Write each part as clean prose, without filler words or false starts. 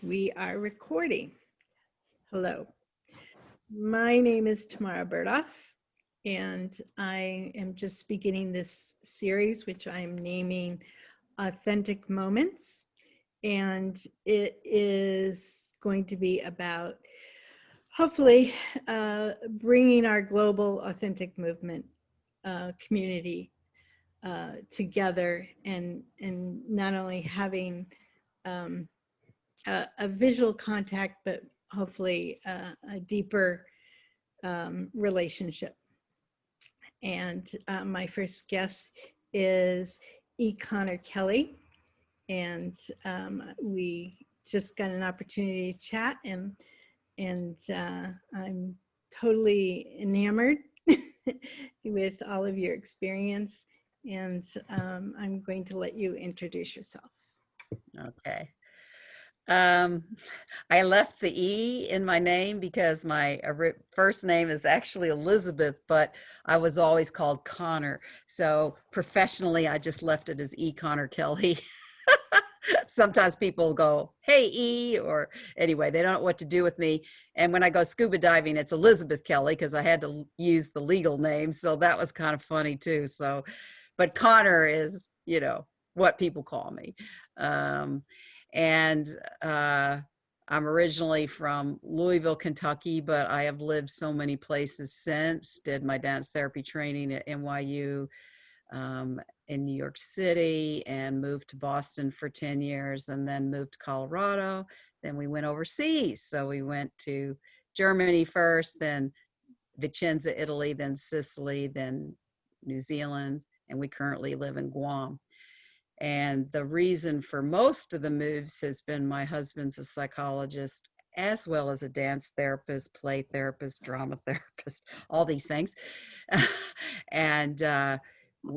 We are recording. Hello. My name is Tamara Burdoff, and I am just beginning this series, which I'm naming Authentic Moments. And it is going to be about, hopefully, bringing our global authentic movement community together and not only having a visual contact, but hopefully a deeper relationship. And my first guest is E. Connor Kelly. And we just got an opportunity to chat, and I'm totally enamored with all of your experience. And I'm going to let you introduce yourself. Okay. I left the E in my name because my first name is actually Elizabeth, but I was always called Connor. So professionally, I just left it as E. Connor Kelly. Sometimes people go, "Hey, E," or anyway, they don't know what to do with me. And when I go scuba diving, it's Elizabeth Kelly because I had to use the legal name. So that was kind of funny too. So, but Connor is, what people call me. Um, and I'm originally from Louisville, Kentucky, but I have lived so many places since. Did my dance therapy training at NYU, in New York City, and moved to Boston for 10 years, and then moved to Colorado. Then we went overseas. So we went to Germany first, then Vicenza, Italy, then Sicily, then New Zealand, and we currently live in Guam. And the reason for most of the moves has been my husband's a psychologist, as well as a dance therapist, play therapist, drama therapist, all these things. And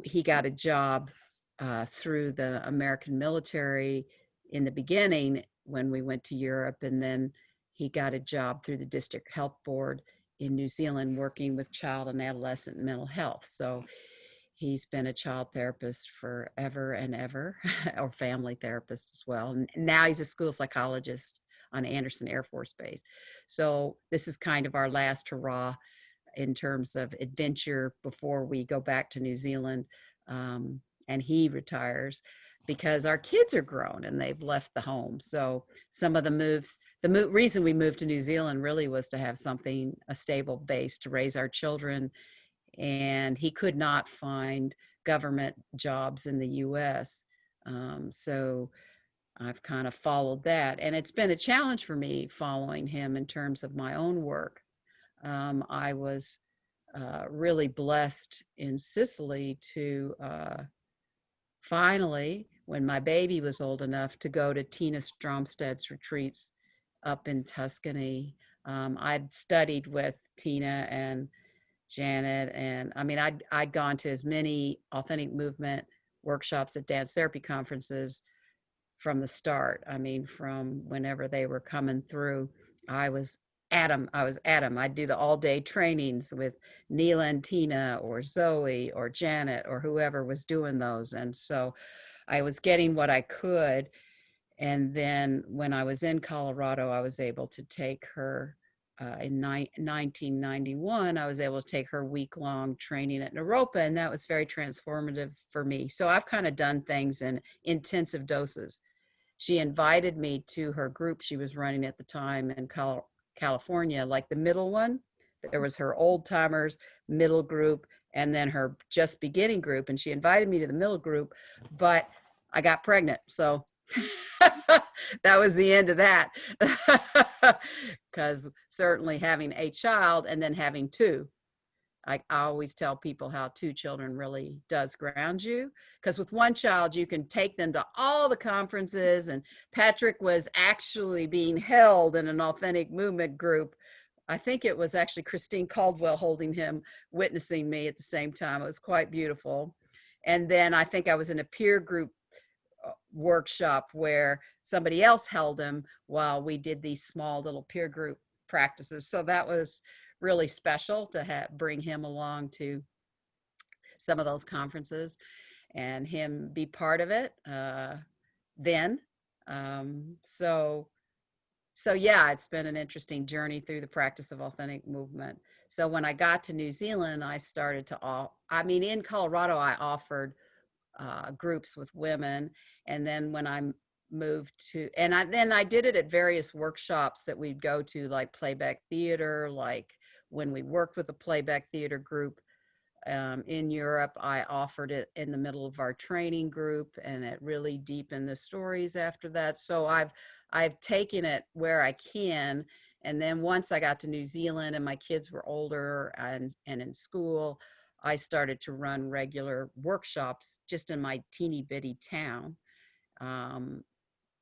he got a job through the American military in the beginning when we went to Europe. And then he got a job through the district health board in New Zealand working with child and adolescent mental health. So he's been a child therapist forever and ever, or family therapist as well. And now he's a school psychologist on Anderson Air Force Base. So this is kind of our last hurrah in terms of adventure before we go back to New Zealand, and he retires because our kids are grown and they've left the home. So some of the moves, reason we moved to New Zealand really was to have something, a stable base to raise our children, and he could not find government jobs in the US. So I've kind of followed that, and it's been a challenge for me following him in terms of my own work. I was really blessed in Sicily to finally, when my baby was old enough, to go to Tina Stromsted's retreats up in Tuscany. I'd studied with Tina and Janet, and I mean, I'd gone to as many authentic movement workshops at dance therapy conferences from the start. I mean, from whenever they were coming through, I was I was at them. I'd do the all day trainings with Neela and Tina or Zoe or Janet or whoever was doing those. And so I was getting what I could. And then when I was in Colorado, I was able to take her in 1991, I was able to take her week-long training at Naropa, and that was very transformative for me. So I've kind of done things in intensive doses. She invited me to her group she was running at the time in California, like the middle one. There was her old timers middle group and then her just beginning group. And she invited me to the middle group, but I got pregnant. So that was the end of that. Because certainly having a child and then having two, I always tell people how two children really does ground you, because with one child you can take them to all the conferences, and Patrick was actually being held in an authentic movement group. I think it was actually Christine Caldwell holding him, witnessing me at the same time. It was quite beautiful. And then I think I was in a peer group workshop where somebody else held him while we did these small little peer group practices. So that was really special to bring him along to some of those conferences and him be part of it then. So So yeah, it's been an interesting journey through the practice of authentic movement. So when I got to New Zealand, I started to all, I mean, in Colorado, I offered groups with women. And then when I moved to, and then I did it at various workshops that we'd go to, like playback theater, like when we worked with a playback theater group in Europe, I offered it in the middle of our training group, and it really deepened the stories after that. So I've taken it where I can, and then once I got to New Zealand and my kids were older and in school, I started to run regular workshops just in my teeny bitty town. Um,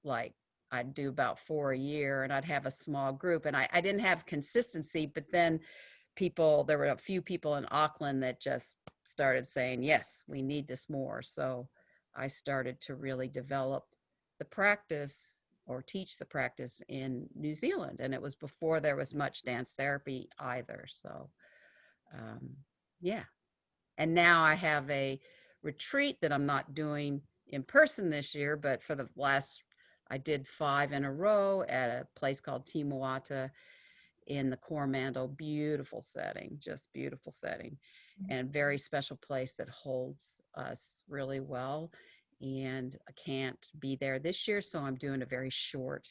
like I'd do about 4 a year, and I'd have a small group, and I didn't have consistency, but then there were a few people in Auckland that just started saying, yes, we need this more. So I started to really develop the practice or teach the practice in New Zealand. And it was before there was much dance therapy either. So, um, yeah. And now I have a retreat that I'm not doing in person this year, but for the last, I did 5 in a row at a place called Timuata in the Coromandel. Beautiful setting, just beautiful setting, and very special place that holds us really well. And I can't be there this year, so I'm doing a very short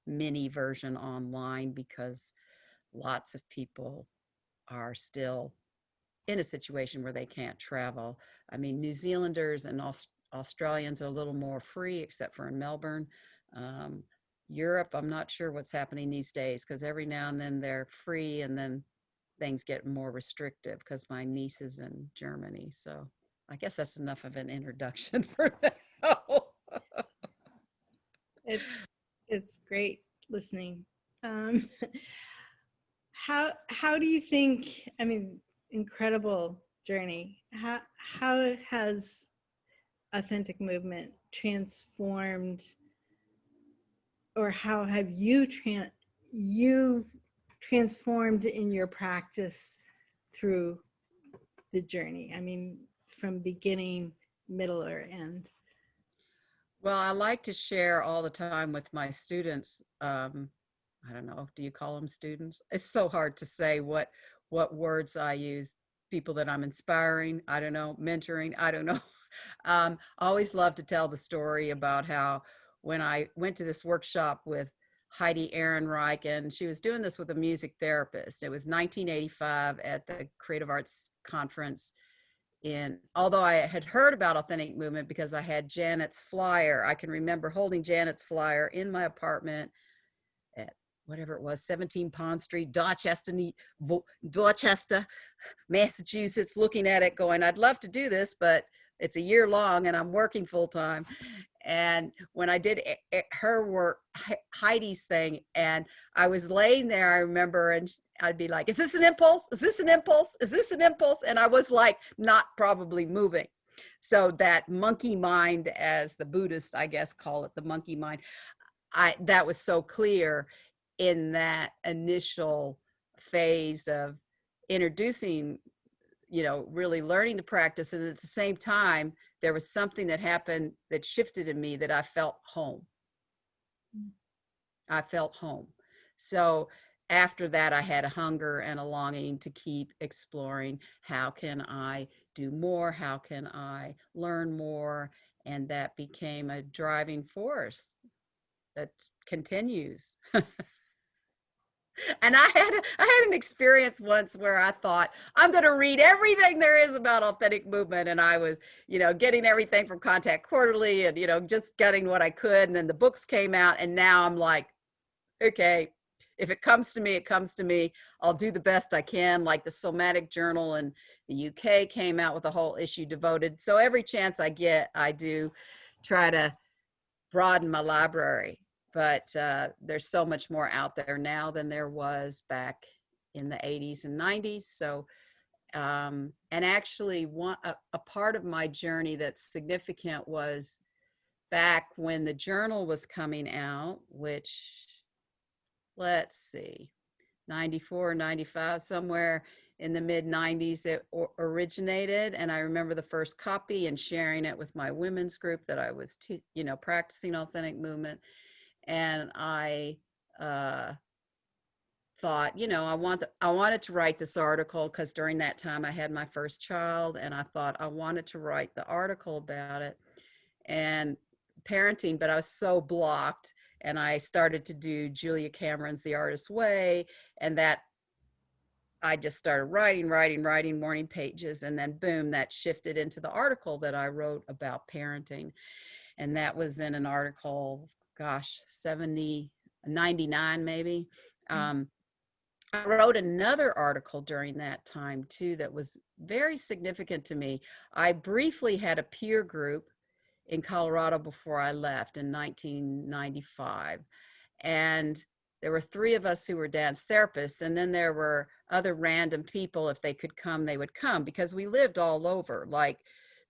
mini version online because lots of people are still in a situation where they can't travel. I mean, New Zealanders and Australians are a little more free, except for in Melbourne. Um, Europe, I'm not sure what's happening these days because every now and then they're free and then things get more restrictive because my niece is in Germany. So I guess that's enough of an introduction for now. It's it's great listening. Um, how do you think? I mean, incredible journey. How has authentic movement transformed, or how have you transformed in your practice through the journey? I mean, from beginning, middle, or end. Well, I like to share all the time with my students. I don't know, do you call them students? It's so hard to say what words I use. People that I'm inspiring, I don't know, mentoring, I don't know. I always love to tell the story about how when I went to this workshop with Heidi Ehrenreich, and she was doing this with a music therapist. It was 1985 at the Creative Arts Conference although I had heard about authentic movement because I had Janet's flyer. I can remember holding Janet's flyer in my apartment at whatever it was, 17 Pond Street, Dorchester, Massachusetts, looking at it going, I'd love to do this, but it's a year long and I'm working full time. And when I did her work, Heidi's thing, and I was laying there, I remember, and I'd be like, is this an impulse? Is this an impulse? Is this an impulse? And I was like, not probably moving. So that monkey mind, as the Buddhists, I guess, call it, the monkey mind, that was so clear in that initial phase of introducing, really learning to practice. And at the same time, there was something that happened that shifted in me that I felt home. I felt home. So after that, I had a hunger and a longing to keep exploring. How can I do more? How can I learn more? And that became a driving force that continues. And I had an experience once where I thought, I'm going to read everything there is about authentic movement. And I was, getting everything from Contact Quarterly and, just getting what I could. And then the books came out. And now I'm like, okay, if it comes to me, it comes to me. I'll do the best I can. Like the Somatic Journal in the UK came out with a whole issue devoted. So every chance I get, I do try to broaden my library. But there's so much more out there now than there was back in the 80s and 90s. So, and actually, a part of my journey that's significant was back when the journal was coming out, which, let's see, 94, 95, somewhere in the mid 90s it originated. And I remember the first copy and sharing it with my women's group that I was practicing authentic movement. And I uh, thought, you know, I wanted to write this article because during that time I had my first child, and I thought I wanted to write the article about it and parenting, but I was so blocked. And I started to do Julia Cameron's The Artist's Way, and that I just started writing morning pages, and then boom, that shifted into the article that I wrote about parenting. And that was in an article, gosh, 70, 99 maybe. Um, I wrote another article during that time too that was very significant to me. I briefly had a peer group in Colorado before I left in 1995. And there were three of us who were dance therapists. And then there were other random people. If they could come, they would come, because we lived all over. Like,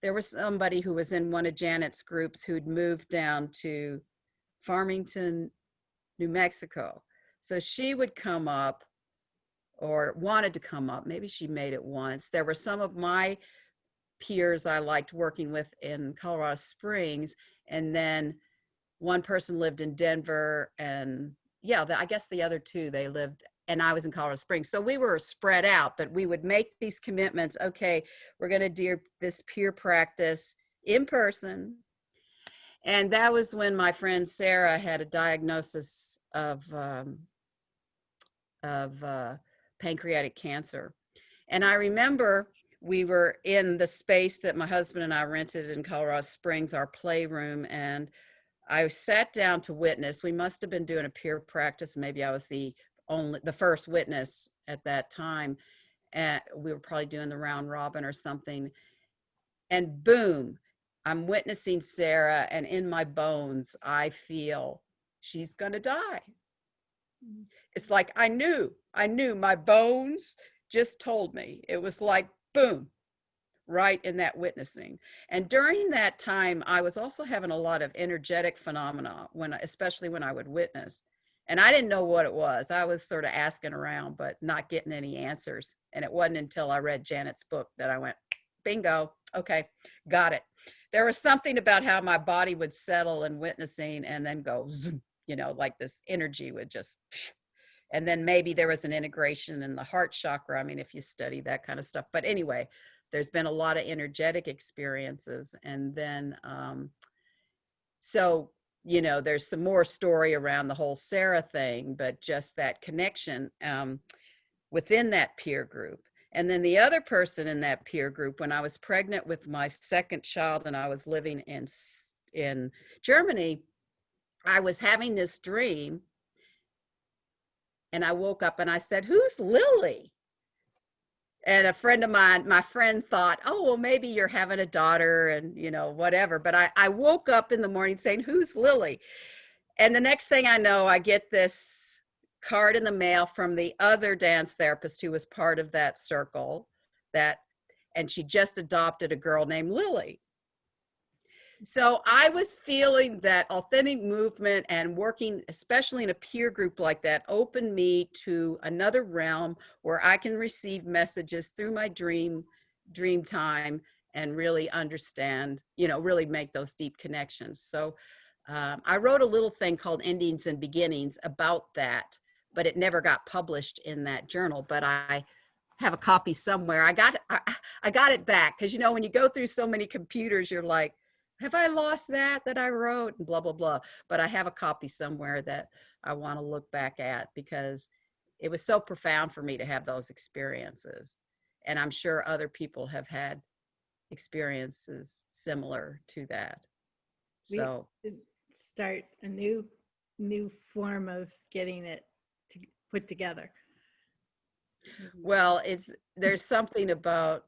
there was somebody who was in one of Janet's groups who'd moved down to Farmington, New Mexico. So she would come up, or wanted to come up. Maybe she made it once. There were some of my peers I liked working with in Colorado Springs. And then one person lived in Denver, and yeah, I guess the other two, they lived, and I was in Colorado Springs. So we were spread out, but we would make these commitments. Okay, we're going to do this peer practice in person. And that was when my friend Sarah had a diagnosis of pancreatic cancer. And I remember we were in the space that my husband and I rented in Colorado Springs, our playroom, and I sat down to witness. We must have been doing a peer practice. Maybe I was the first witness at that time. And we were probably doing the round robin or something. And boom, I'm witnessing Sarah, and in my bones, I feel she's going to die. It's like I knew my bones just told me. It was like, boom, right in that witnessing. And during that time, I was also having a lot of energetic phenomena, especially when I would witness. And I didn't know what it was. I was sort of asking around, but not getting any answers. And it wasn't until I read Janet's book that I went, bingo, okay, got it. There was something about how my body would settle in witnessing and then go, zoom, you know, like this energy would just, and then maybe there was an integration in the heart chakra. I mean, if you study that kind of stuff. But anyway, there's been a lot of energetic experiences. And then, so, you know, there's some more story around the whole Sarah thing, but just that connection within that peer group. And then the other person in that peer group, when I was pregnant with my second child and I was living in Germany, I was having this dream. And I woke up and I said, "Who's Lily?" And a friend of mine, my friend, thought, "Oh, well, maybe you're having a daughter and, you know, whatever." But I woke up in the morning saying, "Who's Lily?" And the next thing I know, I get this card in the mail from the other dance therapist who was part of that circle, and she just adopted a girl named Lily. So I was feeling that authentic movement, and working, especially in a peer group like that, opened me to another realm where I can receive messages through my dream time and really understand, you know, really make those deep connections. So I wrote a little thing called Endings and Beginnings about that, but it never got published in that journal. But I have a copy somewhere. I got it back, because, you know, when you go through so many computers, you're like, have I lost that I wrote, and blah, blah, blah. But I have a copy somewhere that I want to look back at, because it was so profound for me to have those experiences. And I'm sure other people have had experiences similar to that. We So, should start a new form of getting it put together. well, there's something about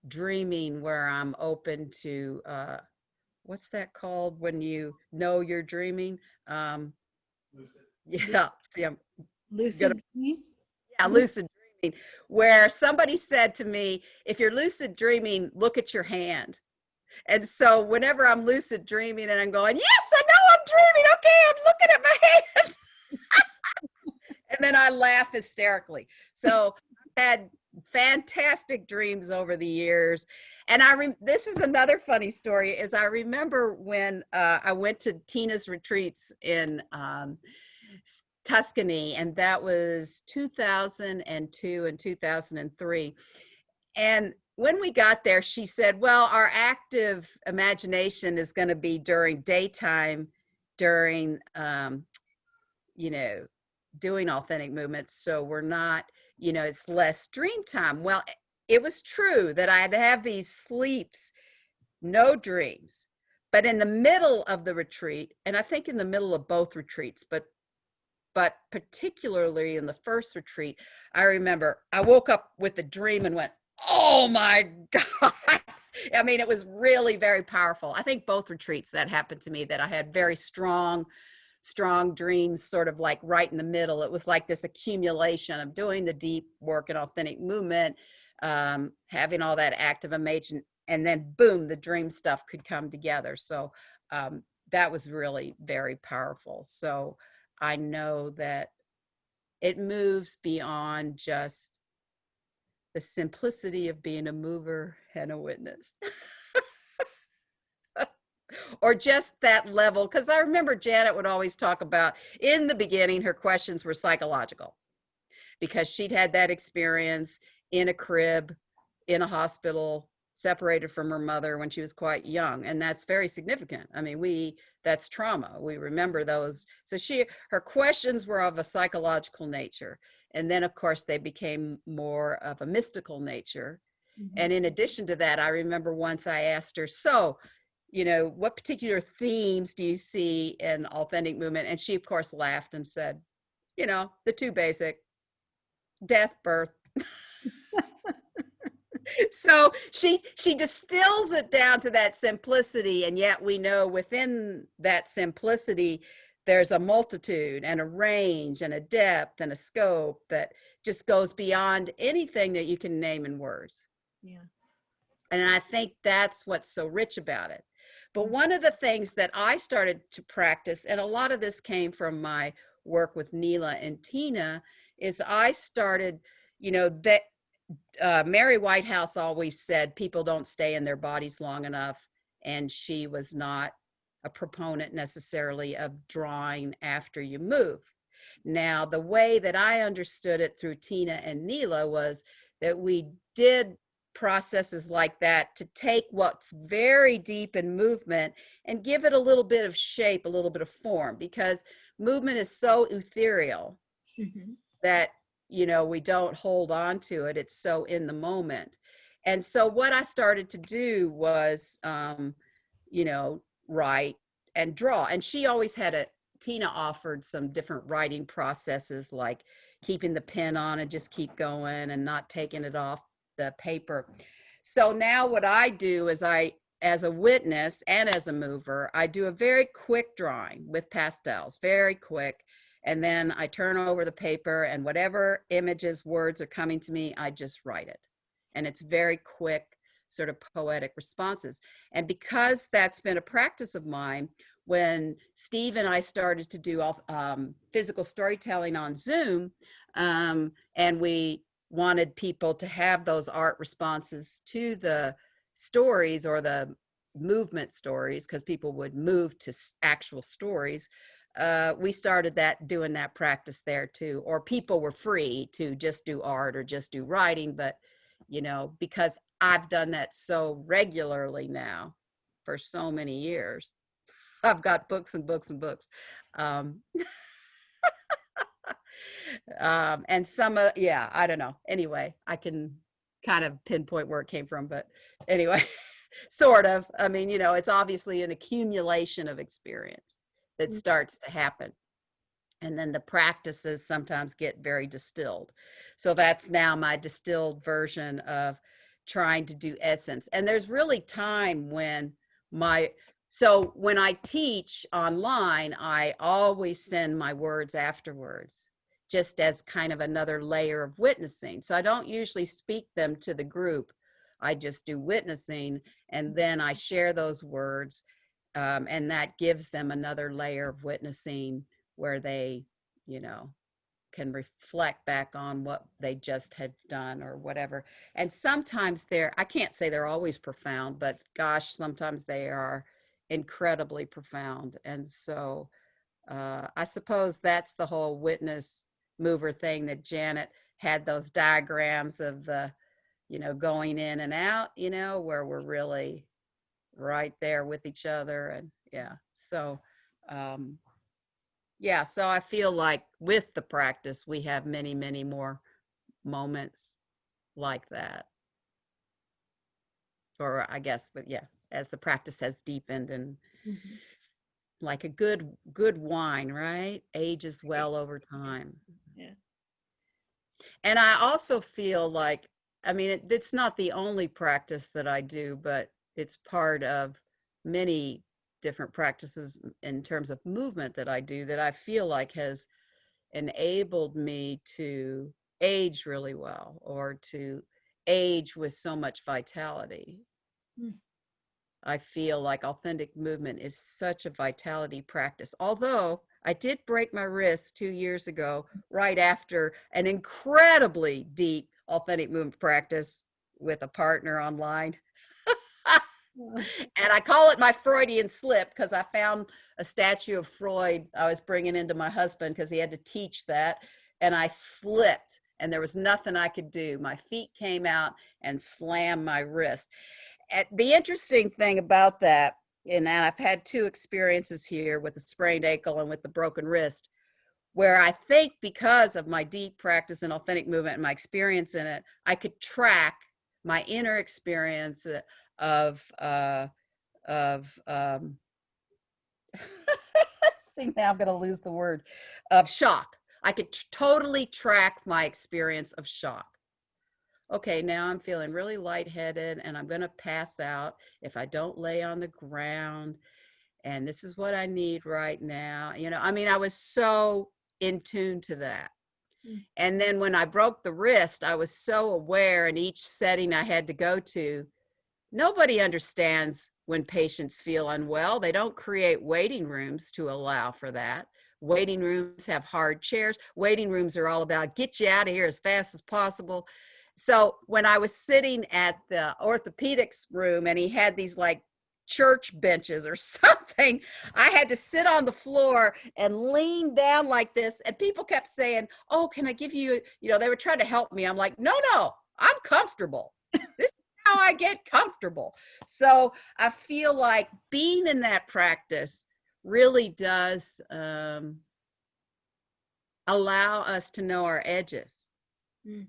dreaming where I'm open to what's that called when you know you're dreaming? Yeah, see, I'm gonna Lucid dream? yeah, lucid dreaming, where somebody said to me, if you're lucid dreaming, look at your hand. And so whenever I'm lucid dreaming and I'm going, yes, I know I'm dreaming. Okay, I'm looking at my hand. And then I laugh hysterically. So I've had fantastic dreams over the years. And this is another funny story, is I remember when I went to Tina's retreats in Tuscany, and that was 2002 and 2003. And when we got there, she said, well, our active imagination is going to be during daytime, during, you know, doing authentic movements. So we're not, it's less dream time. Well, it was true that I'd have these sleeps, no dreams. But in the middle of the retreat, and I think in the middle of both retreats, but particularly in the first retreat, I remember I woke up with a dream and went, oh my God. I mean, it was really very powerful. I think both retreats that happened to me, that I had very strong dreams, sort of like right in the middle. It was like this accumulation of doing the deep work and authentic movement, having all that active imagine, and then boom, the dream stuff could come together. So that was really very powerful. So I know that it moves beyond just the simplicity of being a mover and a witness. Or just that level. Because I remember Janet would always talk about, in the beginning, her questions were psychological, because she'd had that experience in a crib, in a hospital, separated from her mother when she was quite young. And that's very significant. I mean, that's trauma. We remember those. So her questions were of a psychological nature. And then, of course, they became more of a mystical nature. Mm-hmm. And in addition to that, I remember once I asked her, so, what particular themes do you see in authentic movement? And she, of course, laughed and said, the two basic: death, birth. So she distills it down to that simplicity, and yet we know within that simplicity there's a multitude and a range and a depth and a scope that just goes beyond anything that you can name in words. Yeah. And I think that's what's so rich about it. But one of the things that I started to practice, and a lot of this came from my work with Neela and Tina, is I started, that Mary Whitehouse always said people don't stay in their bodies long enough, and she was not a proponent necessarily of drawing after you move. Now, the way that I understood it through Tina and Neela was that we did processes like that to take what's very deep in movement and give it a little bit of shape, a little bit of form, because movement is so ethereal that we don't hold on to it. It's so in the moment. And so what I started to do was write and draw. And she always had Tina offered some different writing processes, like keeping the pen on and just keep going and not taking it off the paper. So now what I do is, as a witness and as a mover, I do a very quick drawing with pastels, very quick. And then I turn over the paper, and whatever images, words are coming to me, I just write it. And it's very quick, sort of poetic responses. And because that's been a practice of mine, when Steve and I started to do physical storytelling on Zoom, and we wanted people to have those art responses to the stories, or the movement stories, because people would move to actual stories, we started doing that practice there too. Or people were free to just do art or just do writing, but because I've done that so regularly now for so many years, I've got books and books and books. And I don't know. Anyway, I can kind of pinpoint where it came from, but anyway, sort of. I mean, it's obviously an accumulation of experience that starts to happen. And then the practices sometimes get very distilled. So that's now my distilled version of trying to do essence. And there's really time when so when I teach online, I always send my words afterwards, just as kind of another layer of witnessing. So I don't usually speak them to the group. I just do witnessing, and then I share those words, and that gives them another layer of witnessing, where they, can reflect back on what they just had done or whatever. And sometimes I can't say they're always profound, but gosh, sometimes they are incredibly profound. And so I suppose that's the whole witness mover thing that Janet had those diagrams of the, going in and out, where we're really right there with each other. And yeah, so, um, yeah, so I feel like with the practice, we have many, many more moments like that. Or I guess, but yeah, as the practice has deepened and Mhm. like a good wine, right? Ages Right. well over Yeah. time. Yeah. And I also feel like, I mean, it's not the only practice that I do, but it's part of many different practices in terms of movement that I do that I feel like has enabled me to age really well or to age with so much vitality. Mm. I feel like authentic movement is such a vitality practice. Although I did break my wrist 2 years ago, right after an incredibly deep authentic movement practice with a partner online. Well, And I call it my Freudian slip because I found a statue of Freud I was bringing into my husband because he had to teach that. And I slipped and there was nothing I could do. My feet came out and slammed my wrist. The interesting thing about that, and I've had two experiences here with the sprained ankle and with the broken wrist, where I think because of my deep practice in authentic movement and my experience in it, I could track my inner experience of of see, now I'm going to lose the word, of shock. I could totally track my experience of shock. Okay, now I'm feeling really lightheaded and I'm going to pass out if I don't lay on the ground. And this is what I need right now. I mean, I was so in tune to that. mm, And then when I broke the wrist, I was so aware in each setting I had to go to. Nobody understands when patients feel unwell. They don't create waiting rooms to allow for that. Waiting rooms have hard chairs. Waiting rooms are all about get you out of here as fast as possible. So when I was sitting at the orthopedics room and he had these like church benches or something, I had to sit on the floor and lean down like this. And people kept saying, "Oh, can I give you," they were trying to help me. I'm like, "No, no, I'm comfortable. This how I get comfortable." So I feel like being in that practice really does allow us to know our edges. mm.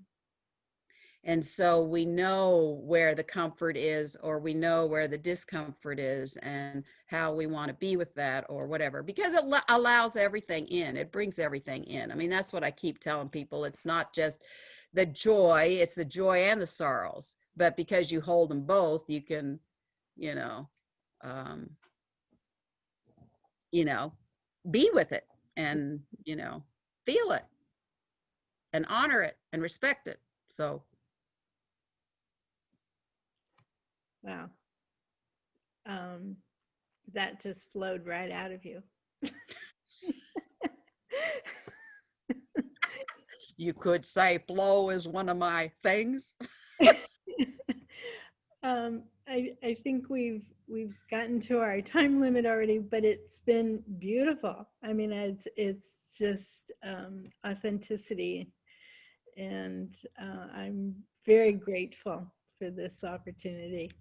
And so we know where the comfort is, or we know where the discomfort is, and how we want to be with that, or whatever, because it allows everything in. It brings everything in. I mean, that's what I keep telling people. It's not just the joy, it's the joy and the sorrows. But because you hold them both, you can, you know, um, you know, be with it and, feel it and honor it and respect it. So Wow. Um, that just flowed right out of you. you could say flow is one of my things. I think we've gotten to our time limit already, but it's been beautiful. I mean, it's just authenticity, and I'm very grateful for this opportunity.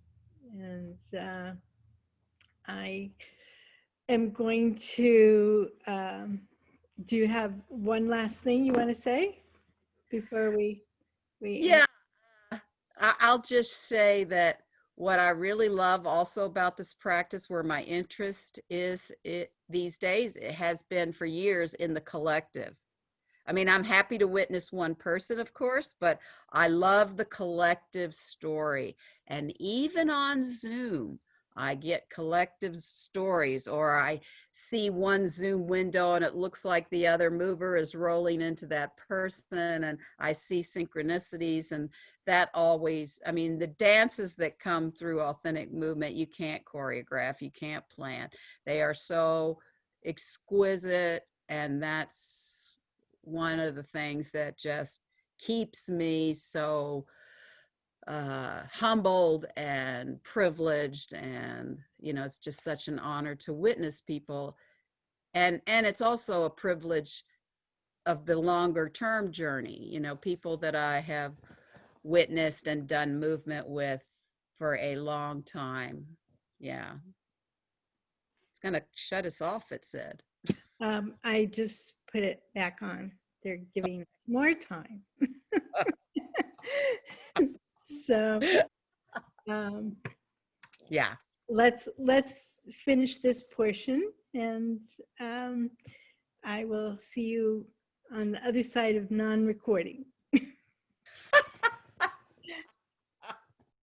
And I am going to. Do you have one last thing you want to say before we end? Yeah, I'll just say that what I really love also about this practice, where my interest is these days, it has been for years in the collective. I mean, I'm happy to witness one person, of course, but I love the collective story. And even on Zoom, I get collective stories, or I see one Zoom window and it looks like the other mover is rolling into that person, and I see synchronicities. And that always, I mean, the dances that come through authentic movement, you can't choreograph, you can't plan. They are so exquisite, and that's one of the things that just keeps me so humbled and privileged. And it's just such an honor to witness people and it's also a privilege of the longer term journey, people that I have witnessed and done movement with for a long time. Yeah. It's going to shut us off, it said. I just put it back on. They're giving us more time. So um, Yeah. let's finish this portion, and I will see you on the other side of non-recording.